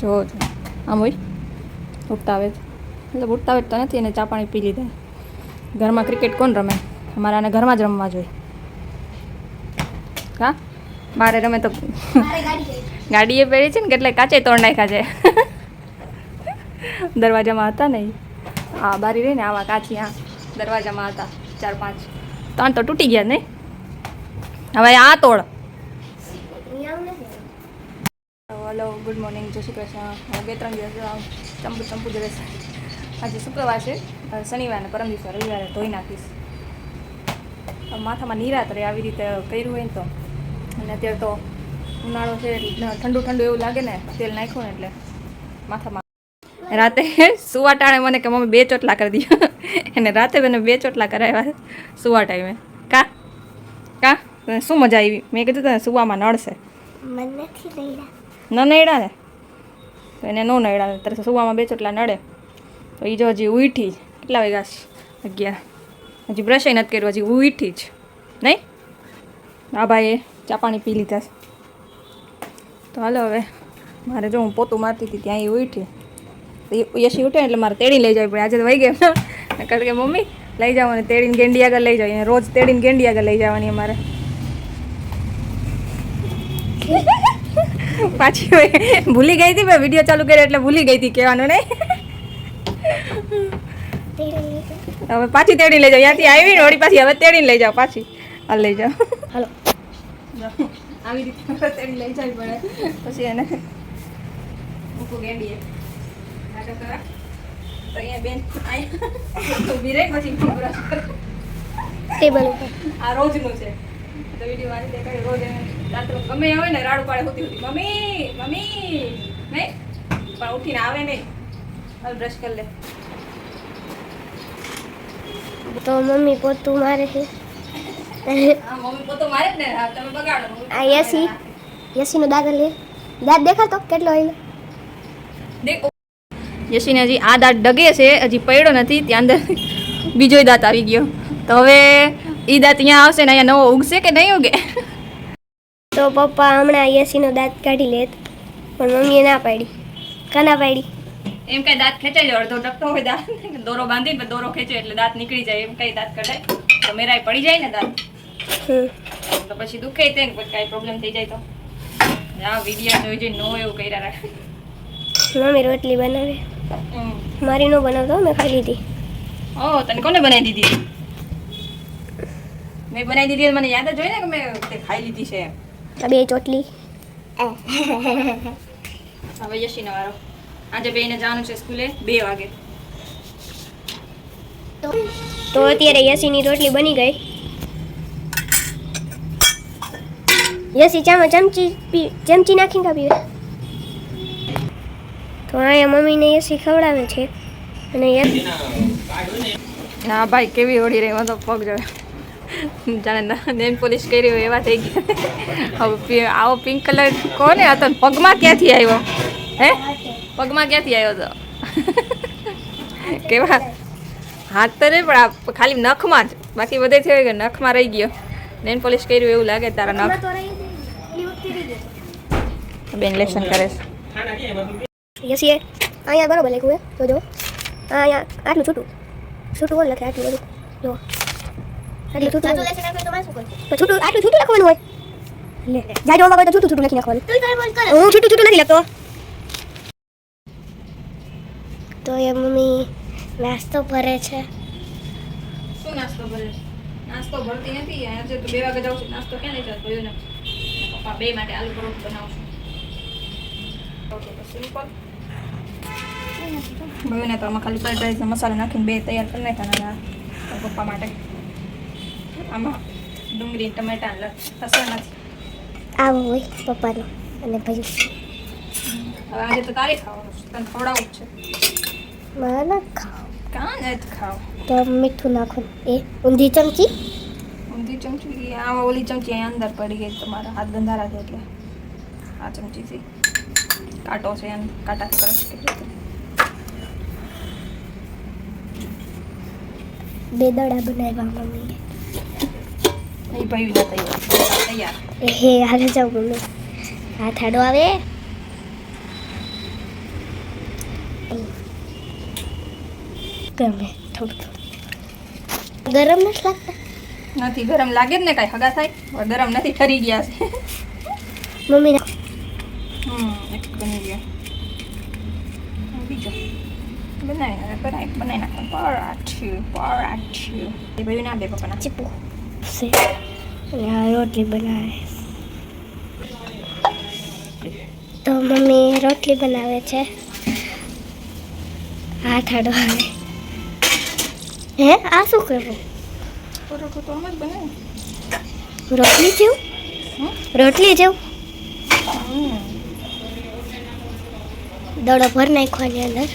જો આમ હોય ઉઠતા આવે એટલે ઉઠતા આવે તો નથી એને ચા પાણી પી લીધા. ઘરમાં ક્રિકેટ કોણ રમે? અમારાને ઘરમાં જ રમવા જોઈએ. હા મારે રમે તો ગાડીએ પહેરી છે ને કેટલાય કાચે તોડ નાખ્યા છે. દરવાજામાં હતા ને હા બારી રહી ને આવા કાચી હા દરવાજામાં હતા 4-5 3 તો તૂટી ગયા નહીં. હવે આ તોડ. હલો ગુડ મોર્નિંગ જય શ્રી કૃષ્ણ. હવે 2-3 દિવસ ચંપુ જ રહેશે. આજે શુક્રવાર છે શનિવારને પરમ દિવસે રવિવારે ધોઈ નાખીશ. માથામાં નિરાત રહે આવી રીતે કર્યું હોય ને તો. અને અત્યારે તો ઉનાળો છે ઠંડુ ઠંડુ એવું લાગે ને તેલ નાખ્યું ને એટલે માથામાં. રાતે સુવા ટાણે મને કે મમ્મી 2 ચોટલા કરી દઈએ અને રાતે મને 2 ચોટલા કરાવ્યા સુવા ટાઈમે. કા શું મજા આવી? મેં કીધું તને સુવામાં નડશે. ન નડ્યા ને તો એને ન નડ્યા ત્યારે સુવામાં 2 ચોટલા નડે તો એ જો હજી ઉઠી જ. કેટલા વાગ્યા છે? 11. હજી બ્રશ નથી કર્યું હજી ઉઠી જ નહીં. આ ભાઈએ ચા પાણી પી લીધા છે તો હાલો હવે મારે જો હું પોતું મારતી હતી ત્યાં એ ઉઠી યશી ઉઠે એટલે મારે તેડી લઈ જવી પડે. આજે તો વહી ગયા કારણ કે મમ્મી લઈ જાઓ અને તેડીને ગેંડી આગળ લઈ જાવ. રોજ તેડીને ગેંડી આગળ લઈ જવાની અમારે. પાછી ભૂલી ગઈ હતી મેં વિડીયો ચાલુ કર્યો એટલે ભૂલી ગઈ હતી કહેવાનું નહીં. હવે પાછી તેડી લઈ જાઓ. ત્યાંથી આવી ને વળી પાછી હવે તેડીને લઈ જાઓ પાછી. હાલ લઈ જાઓ. હાલો આવી રીતે તેડી લઈ જવી પડે પછી એને મૂકું ગેંડીએ તો અહીંયા બેન ઊભી રહી પછી બ્રશ ટેબલ ઉપર. આ રોજનું છે તો વિડીયો વાળી દેખાડી રોજ એને રાત્રે ગમે હોય ને રાડું પાડે હોતી હોતી મમ્મી મમ્મી નહીં પણ ઉઠીને આવે નહીં. હાલ બ્રશ કરી લે. તો મમ્મી પોતું મારે છે. હા મમ્મી પોતું મારે જ ને તમે બગાડો. આ યશીનો દાંત લે દાંત દેખાતો કેટલો હોય દેખો. યશીને હજી આ દાંત ડગે છે હજી પડ્યો નથી ત્યાં અંદર બીજો દાંત આવી ગયો તો હવે એ દાંત અહીંયા આવશે ને અહીંયા નવો ઉગશે કે નહીં ઉગે? તો પપ્પા હમણાં યશીનો દાંત કાઢી લેત પણ મમ્મીએ ના પાડી. કાના પાડી? એમ કઈ દાંત ખેંચાઈ જાય અડધો ડગતો હોય દાંત દોરો બાંધીને દોરો ખેંચે એટલે દાંત નીકળી જાય એમ કઈ દાંત કઢાય તો મેરાય પડી જાય ને દાંત તો પછી દુખે તે ને પછી કાંઈ પ્રોબ્લેમ થઈ જાય તો આ વિડીયો જોઈ જઈ નો એવું કર્યા રાખે. મમ્મી રોટલી બનાવે મારી નો બનાવતો મેં ખાઈ લીધી. ઓહ તને કોને બનાવી દીધી? મેં બનાવી દીધી મને યાદ જ હોય ને કે મેં તે ખાઈ લીધી છે. આ 2 ચોટલી. હવે યશીનો વારો. આજે બેને જવાનું છે સ્કૂલે 2 વાગે. તો અત્યારે યશીની રોટલી બની ગઈ. યશી ચામાં ચમચી નાખીને કાપી. તો અહીંયા મમ્મીને યશી ખવડાવે છે અને ના ભાઈ કેવી ઓળી રહી તો પગ જોડે જાણે નેલ પોલિશ કરી હોય એવા થઈ ગયા. હવે આવો પિંક કલર કોને હતો પગમાં ક્યાંથી આવ્યો? હે પગમાં ક્યાંથી આવ્યો હતો? કેવા હાથ તો નહીં પણ ખાલી નખમાં જ બાકી બધે થયો કે નખમાં રહી ગયો. નેલ પોલિશ કર્યું એવું લાગે તારા નખ. બેન લેસન કરે છે. યશી અહીંયા બરોબર લખ્યું હે જો અહીંયા આટલું છૂટું બોલ લખે આટલું બધું જો આટલું છૂટું લખવાનું હોય લે જાજો માં તો છૂટું લખી નાખવાનું. હું છૂટું નથી લખતો. તો એ મમ્મી નાસ્તો ભરે છે. શું નાસ્તો ભરે છે? નાસ્તો ભરતી નથી. આજે તો 2 વાગે જાઉં છું. નાસ્તો ક્યાં લઈ જાવ? જોયું ને પપ્પા 2 માટે આલુ પરોઠા બનાવશું. સિમ્પલ ભયોને તો આમાં ખાલી ફ્રાઈડ રાઈસનો મસાલો નાખીને 2 તૈયાર કરી નાખ્યા પપ્પા માટે. આમાં ડુંગળી ટમેટા લસણ નથી. આવો હોય પપ્પાનો અને ભાઈ. હવે આજે તો તારે ખાવાનું છે તને ખવડાવવું જ છે. મારે ના ખાવ કાં નથી ખાવ તો મીઠું નાખો. એ ઊંધી ચમચી આમાં ઓલી ચમચી અહીંયા અંદર પડી ગઈ તમારા હાથ ગંધારા છે એટલે આ ચમચીથી કાંટો છે એમ કાંટાથી કરશ કે 2 દડા બનાવ્યા મમ્મીએ. એ ભાઈ તૈયાર. હે હારે જાવ મમ્મી હાથ આડો આવે ગમે થોડું ગરમ નથી લાગતા નથી ગરમ લાગે જ ને કાંઈ હગા થાય હવે ગરમ નથી ઠરી ગયા છે મમ્મી એક બની ગયા બીજો બનાવી નાખો પરાઠું એ ભાઈ ના બે પપ્પાના ચીપુ છે રોટલી બનાવે તો મમ્મી રોટલી બનાવે છે હાથ અડવાને હે આ શું કરવું પરોઠું તો આમ જ બનાવે રોટલી જેવું રોટલી જેવું દડો ભર નાખવાની અંદર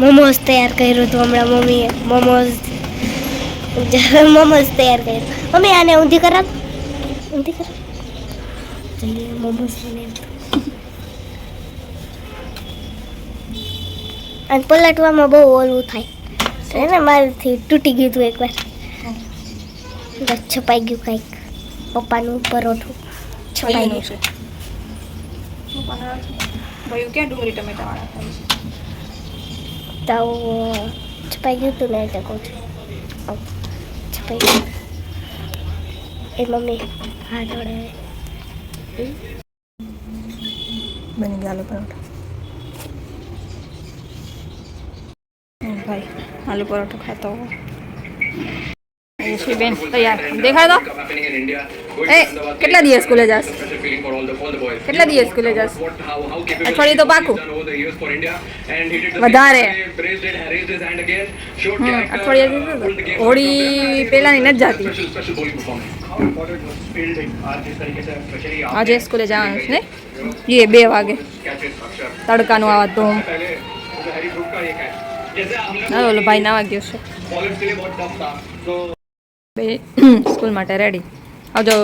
મોમોઝ તૈયાર કર્યું હતું હમણાં મમ્મીએ મોમોઝ તૈયાર કર્યું મમ્મી આને ઊંધી કરાવ જઈએ મોમોઝ બનાવ્યું અને પલટવામાં બહુ ઓલું થાય છે ને મારાથી તૂટી ગયું હતું એકવાર છપાઈ ગયું કંઈક પપ્પાનું પરોઠું છપાઈ ગયું છે ભાઈ ક્યાં ડુંગળી ટમેટા વાળા ખાય છે તો છપાઈ ગયું હતું ને એટલે કહું છું છપાઈ ગયું એ મમ્મી હાથ જોડે બની ગયા આલુ પરોઠા ભાઈ આલુ પરોઠો ખાતો બેન તૈયાર દેખાય તો એ કેટલા દિવસ સ્કૂલે જાસ કેટલા દિવસ સ્કૂલે જાસ અઠવાડિયું તો પાકું વધારે અઠવાડિયા હોળી પહેલાંની નથી જાતી આજે સ્કૂલે જવાનું છે ને એ 2 વાગે તડકાનું આવા ધૂમ ઓલો ભાઈ નાવા ગયો છે સ્કૂલ માટે રેડી આવજો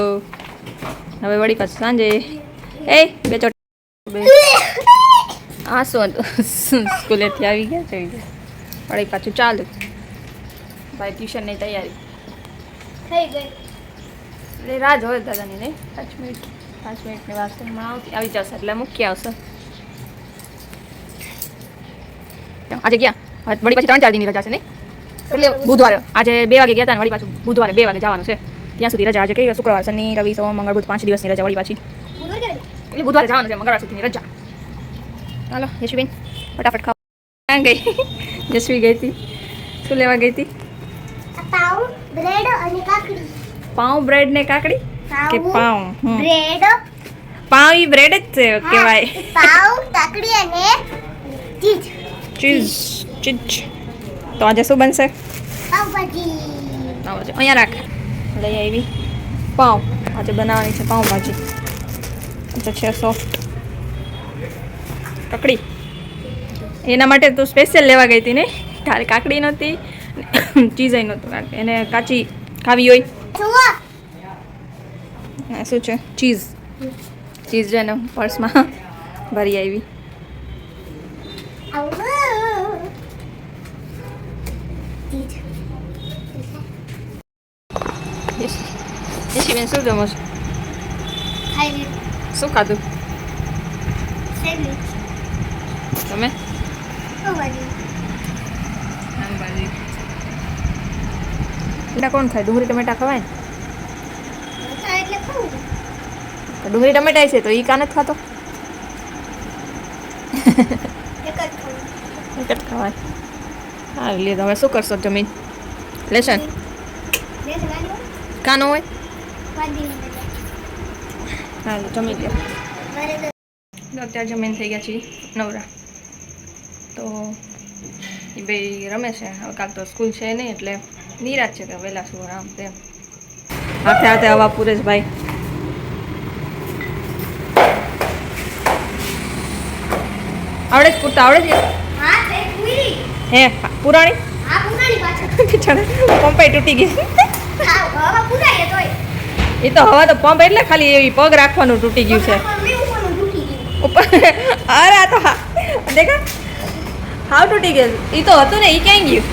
હવે વળી પાછું સાંજે એ બે ચોટ હા શું હતું સ્કૂલેથી આવી ગયા છે વળી પાછું ચાલુ ભાઈ ટ્યુશનની તૈયારી થઈ ગઈ એટલે રાહ જોવે દાદાની નહીં 5 મિનિટની વાસ્તવમાં આવી જશે એટલે મૂકી આવશે આજે ગયા વળી પાછી 3-4 દિનની રજા છે નહીં એટલે બુધવારે આજે 2 વાગે ગયા હતા ને વળી પાછું બુધવારે 2 વાગે જવાનું છે ત્યાં સુધી રજા આજે કઈ શુક્રવાર શનિ રવિ સોમ મંગળ બુધ 5 દિવસની રજા વળી પાછી એટલે બુધવારે જવાનું છે મંગળવાર સુધીની રજા હાલો યશવીબેન ફટાફટ ખાઓ ક્યાં ગઈ યશવી ગઈ હતી શું લેવા ગઈ હતી પાઉં બ્રેડ અને કાકડી પાઉં બ્રેડ ને કાકડી કે પાઉં બ્રેડ પાઉં ઈ બ્રેડ જ છે કહેવાય પાઉં કાકડી અને ચીઝ ચીઝ તો આજે શું બનશે પાવભાજી અહીંયા રાખ લઈ આવી પાઉં આજે બનાવવાની છે પાઉંભાજી તો છે સોફ્ટ કાકડી એના માટે તું સ્પેશિયલ લેવા ગઈ હતી ને ખાલી કાકડી નહોતી ચીઝ નહોતું કારણ કે એને કાચી ખાવી હોય શું છે ચીઝ છે ને પર્સમાં ભરી આવી યશીબેન શું જમો છો શું ખાધું તમે ટમેટા કોણ ખાય ડુંગળી ટમેટા ખવાય ને ડુંગળી ટમેટા છે તો એ કા નથી ખાતો એક જ ખવાય હા લીધો હવે શું કરશો જમીન લેશન કાનો હોય હા જમી લે અત્યારે જમીન થઈ ગયા છીએ નવરા તો એ ભાઈ રમે છે હવે કાલ તો સ્કૂલ છે નહીં એટલે નિરાશ છે કે વહેલા શું આમ તેમ હાથે હાથે હવા પુરેશભાઈ આવડે જ પૂરતા આવડે જ હે પુરાણી પંપાઈ તૂટી ગઈ એ તો હવા તો પંપ એટલે ખાલી એવી પગ રાખવાનું તૂટી ગયું છે ઉપર અરે આ તો દેખા હાવ તૂટી ગયું એ તો હતું ને એ ક્યાં ગયું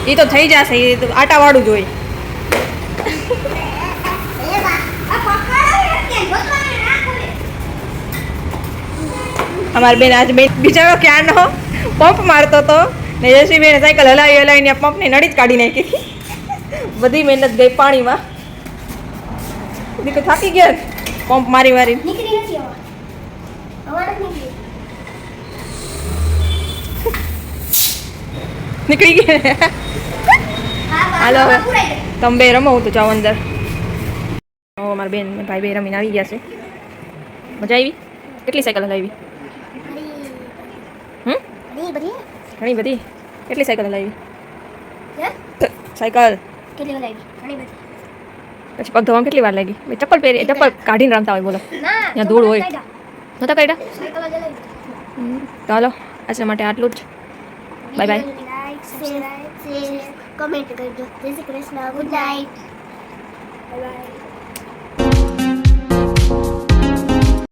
એ તો થઈ જશે એ તો આટાવાળું જ હોય અમારી બેન આજ બેન બિચારો ક્યાંનો પંપ મારતો હતો ને જયશ્રી બેને સાયકલ હલાવીને પંપની નળી જ કાઢી નાખી હતી. બધી મહેનત ગઈ પાણીમાં. દીકરો થાકી ગયા ને પંપ મારી મારી. નીકળી નથી હવા. હવા નથી નીકળી. નીકળી ગયા. હાલો હવે તમે બે રમો, હું તો જાઉં અંદર. અમારા બેન ને ભાઈ બે રમીને આવી ગયા છે. મજા આવી? કેટલી સાયકલ હલાવી? ઘણી બધી. કેટલી સાયકલ હલાવી? સાયકલ કેટલી લાગી? ઘણી બધી. પછી પગ ધોવામાં કેટલી વાર લાગી? ચપ્પલ પહેરી, ચપ્પલ કાઢીને રમતા હોય. બોલો, ત્યાં ધૂળ હોય. નતા કાઢ્યા? સાયકલ જ લાગી. તો હાલો, આજના માટે આટલું જ. Bye bye. Like, subscribe, share, comment કરજો. જય Shri Krishna. Good night. Bye bye.